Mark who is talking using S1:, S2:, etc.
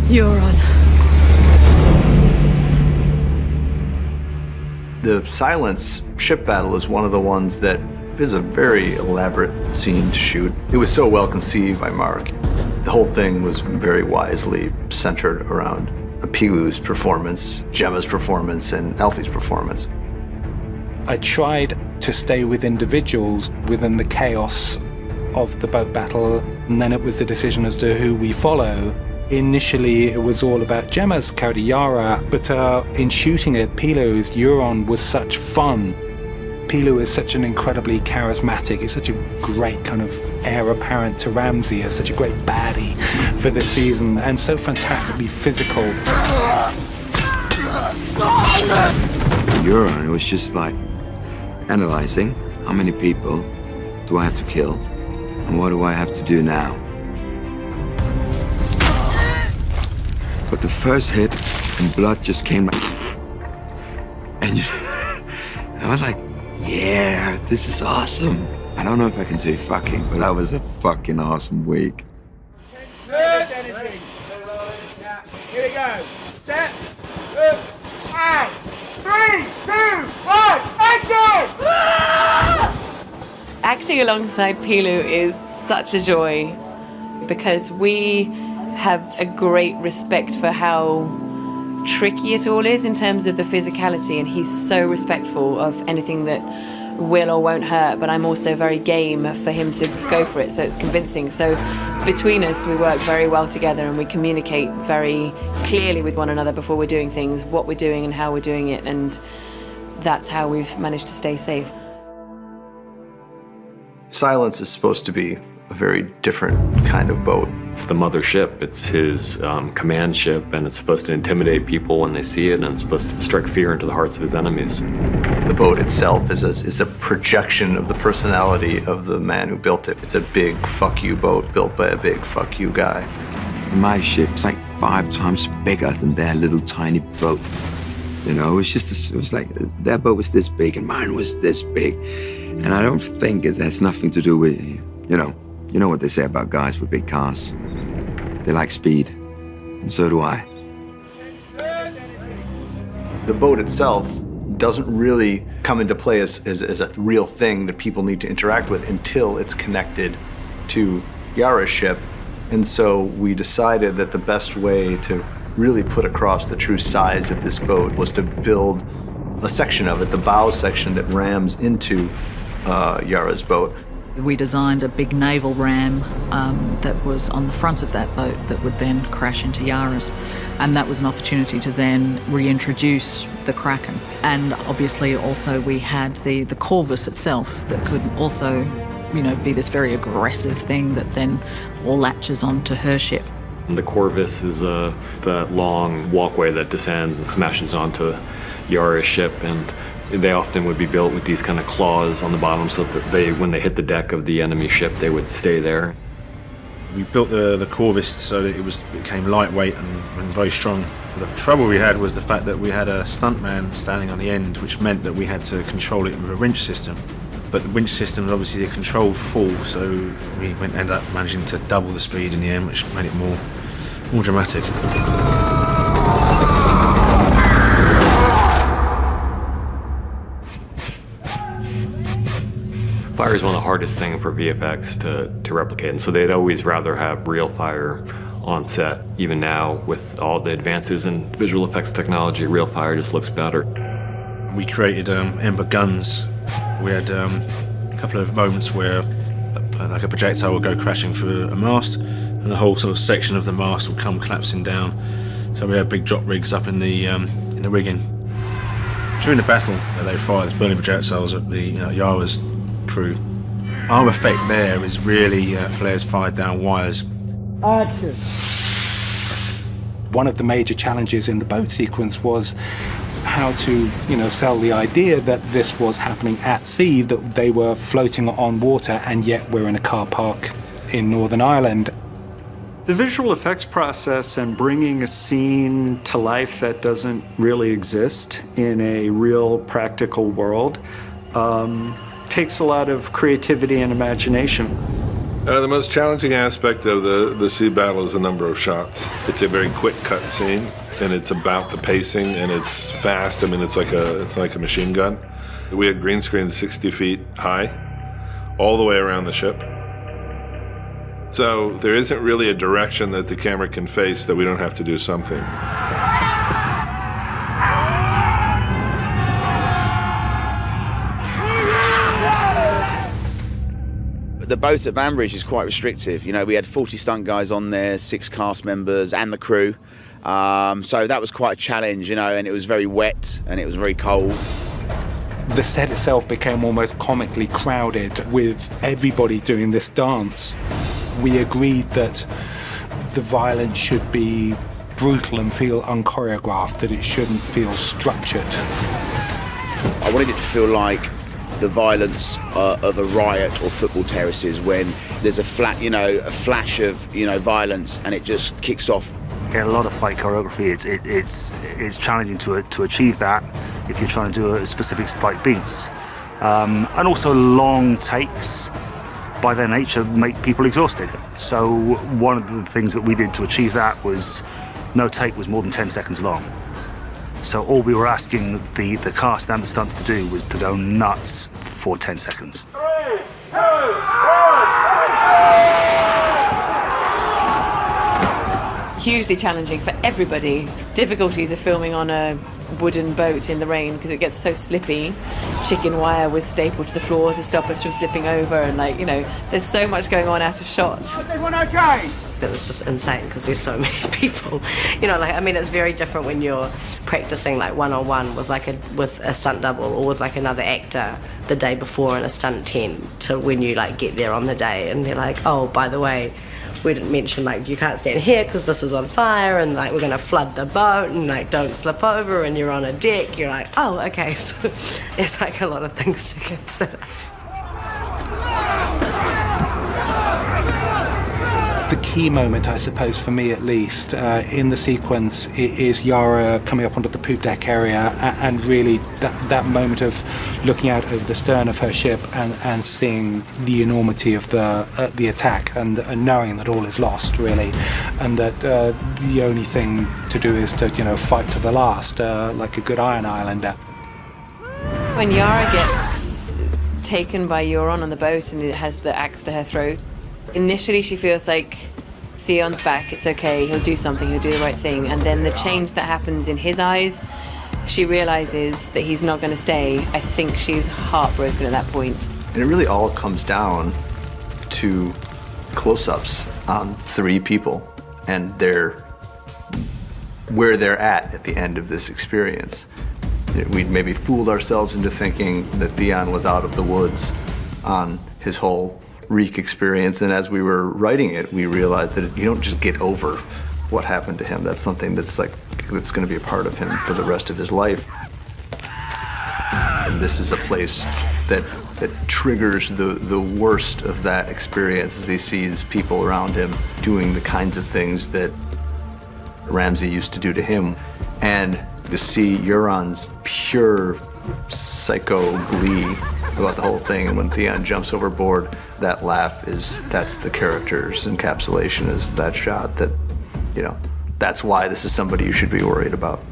S1: You're on.
S2: The Silence ship battle is one of the ones that is a very elaborate scene to shoot. It was so well conceived by Mark. The whole thing was very wisely centered around Pilu's performance, Gemma's performance, and Alfie's performance.
S3: I tried to stay with individuals within the chaos of the boat battle, and then it was the decision as to who we follow. Initially, it was all about Gemma's character, Yara, but in shooting it, Pilu's Euron was such fun. Pilu is such an incredibly charismatic, he's such a great kind of heir apparent to Ramsay, is such a great baddie for this season, and so fantastically physical.
S4: Euron, it was just like analyzing how many people do I have to kill, and what do I have to do now? But the first hit, and blood just came like, and I was like, yeah, this is awesome. I don't know if I can say fucking, but that was a fucking awesome week.
S5: Here we go. Set, look, out. 3, 2, 1, action!
S6: Acting alongside Pilu is such a joy because we have a great respect for how tricky it all is in terms of the physicality, and he's so respectful of anything that will or won't hurt, but I'm also very game for him to go for it, so it's convincing. So between us, we work very well together and we communicate very clearly with one another before we're doing things, what we're doing and how we're doing it, and that's how we've managed to stay safe.
S2: Silence is supposed to be a very different kind of boat.
S7: It's the mothership, it's his command ship, and it's supposed to intimidate people when they see it, and it's supposed to strike fear into the hearts of his enemies.
S2: The boat itself is a projection of the personality of the man who built it. It's a big fuck you boat built by a big fuck you guy.
S4: My ship's like 5 times bigger than their little tiny boat. You know, it was like their boat was this big and mine was this big. And I don't think it has nothing to do with, you know what they say about guys with big cars. They like speed, and so do I.
S2: The boat itself doesn't really come into play as a real thing that people need to interact with until it's connected to Yara's ship. And so we decided that the best way to really put across the true size of this boat was to build a section of it, the bow section that rams into Yara's boat.
S1: We designed a big naval ram that was on the front of that boat that would then crash into Yara's. And that was an opportunity to then reintroduce the Kraken. And obviously also we had the Corvus itself that could also, be this very aggressive thing that then all latches onto her ship.
S7: The Corvus is that long walkway that descends and smashes onto Yara's ship, and they often would be built with these kind of claws on the bottom so that when they hit the deck of the enemy ship, they would stay there.
S8: We built the Corvus so that it became lightweight and very strong. The trouble we had was the fact that we had a stuntman standing on the end, which meant that we had to control it with a winch system. But the winch system was obviously a controlled fall, so we ended up managing to double the speed in the end, which made it more dramatic.
S7: Fire is one of the hardest things for VFX to replicate, and so they'd always rather have real fire on set. Even now, with all the advances in visual effects technology, real fire just looks better.
S8: We created ember guns. We had a couple of moments where like a projectile would go crashing through a mast, and the whole sort of section of the mast would come collapsing down. So we had big drop rigs up in the rigging. During the battle, they fired burning projectiles at the Yara's crew. Our effect there is really flares fired down wires.
S5: Action.
S3: One of the major challenges in the boat sequence was how to, sell the idea that this was happening at sea, that they were floating on water, and yet we're in a car park in Northern Ireland.
S9: The visual effects process and bringing a scene to life that doesn't really exist in a real practical world takes a lot of creativity and imagination.
S10: The most challenging aspect of the sea battle is the number of shots. It's a very quick cut scene, and it's about the pacing, and it's fast. I mean, it's like a machine gun. We had green screens 60 feet high, all the way around the ship. So there isn't really a direction that the camera can face that we don't have to do something.
S11: The boat at Banbridge is quite restrictive. You know, we had 40 stunt guys on there, 6 cast members and the crew. So that was quite a challenge, you know, and it was very wet and it was very cold.
S3: The set itself became almost comically crowded with everybody doing this dance. We agreed that the violence should be brutal and feel unchoreographed, that it shouldn't feel structured.
S11: I wanted it to feel like the violence of a riot or football terraces, when there's a flash of violence and it just kicks off.
S12: In a lot of fight choreography, it's challenging to achieve that if you're trying to do a specific fight beats, and also long takes by their nature make people exhausted. So one of the things that we did to achieve that was no take was more than 10 seconds long. So all we were asking the cast and the stunts to do was to go nuts for 10 seconds.
S5: 3, 2, 1.
S6: Hugely challenging for everybody. Difficulties of filming on a wooden boat in the rain because it gets so slippy. Chicken wire was stapled to the floor to stop us from slipping over, and there's so much going on out of shot.
S5: Is everyone okay?
S13: It was just insane because there's so many people. It's very different when you're practicing one-on-one with with a stunt double or with another actor the day before in a stunt tent, to when you get there on the day and they're like, oh, by the way, we didn't mention you can't stand here because this is on fire, and we're going to flood the boat, and don't slip over, and you're on a deck. You're like, oh, okay. So it's a lot of things to consider.
S3: The key moment, I suppose, for me at least, in the sequence is Yara coming up onto the poop deck area, and really that moment of looking out over the stern of her ship and seeing the enormity of the attack, and knowing that all is lost, really, and that the only thing to do is to fight to the last, like a good Iron Islander.
S6: When Yara gets taken by Euron on the boat and it has the axe to her throat, initially she feels like Theon's back, it's okay, he'll do something, he'll do the right thing, and then the change that happens in his eyes, she realizes that he's not going to stay. I think she's heartbroken at that point.
S2: And it really all comes down to close-ups on 3 people and where they're at the end of this experience. We'd maybe fooled ourselves into thinking that Theon was out of the woods on his whole Reek experience, and as we were writing it, we realized that you don't just get over what happened to him. That's something that's going to be a part of him for the rest of his life. And this is a place that triggers the worst of that experience as he sees people around him doing the kinds of things that Ramsay used to do to him, and to see Euron's pure psycho glee about the whole thing. And when Theon jumps overboard, that laugh that's the character's encapsulation, is that shot that, that's why this is somebody you should be worried about.